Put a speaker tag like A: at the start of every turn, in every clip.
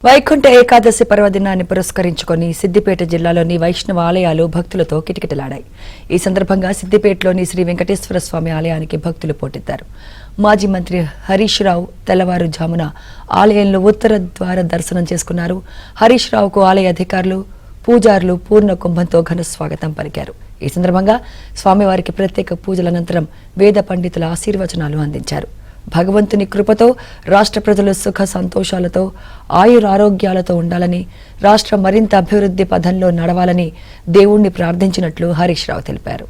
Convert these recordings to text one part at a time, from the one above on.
A: వైకుంఠ ఏకాదశి పర్వదినాన్ని పురస్కరించుకొని సిద్దిపేట జిల్లాలోని వైష్ణవ ఆలయాలు భక్తులతో కిటకిటలాడాయి. ఈ సందర్భంగా సిద్దిపేటలోని శ్రీ వెంకటేశ్వర స్వామి ఆలయానికి భక్తులు పోటెత్తారు. మాజీ మంత్రి హరీష్ రావు తెల్లవారుజామున ఆలయంలో ఉత్తర ద్వార దర్శనం చేసుకున్నారు. హరీష్ రావుకు ఆలయ అధికారులు, పూజారులు పూర్ణ కుంభంతో ఘన స్వాగతం పలికారు. ఈ సందర్భంగా స్వామివారికి ప్రత్యేక పూజల అనంతరం వేద పండితుల ఆశీర్వచనాలు అందించారు. భగవంతుని కృపతో రాష్ట్ర ప్రజలు సుఖ సంతోషాలతో ఆయురారోగ్యాలతో ఉండాలని, రాష్ట్రం మరింత అభివృద్ధి పథంలో నడవాలని దేవుణ్ణి ప్రార్థించినట్లు హరీష్ రావు తెలిపారు.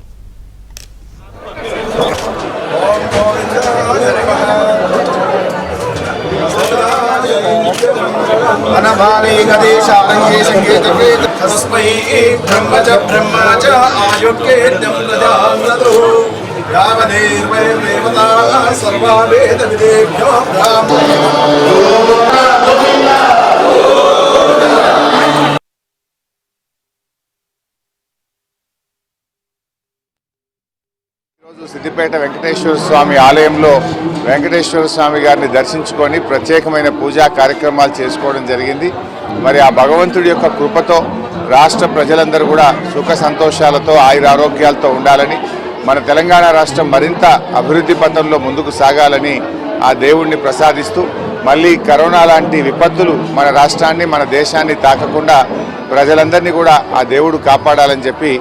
B: సిద్దిపేట వెంకటేశ్వర స్వామి ఆలయంలో వెంకటేశ్వర స్వామి గారిని దర్శించుకొని ప్రత్యేకమైన పూజా కార్యక్రమాలు చేసుకోవడం జరిగింది. మరి ఆ భగవంతుడి యొక్క కృపతో రాష్ట్ర ప్రజలందరూ కూడా సుఖ సంతోషాలతో ఆయురారోగ్యాలతో ఉండాలని, మన తెలంగాణ రాష్ట్రం మరింత అభివృద్ధి పథంలో ముందుకు సాగాలని ఆ దేవుణ్ణి ప్రసాదిస్తూ, మళ్ళీ కరోనా లాంటి విపత్తులు మన రాష్ట్రాన్ని మన దేశాన్ని తాకకుండా ప్రజలందరినీ కూడా ఆ దేవుడు కాపాడాలని చెప్పి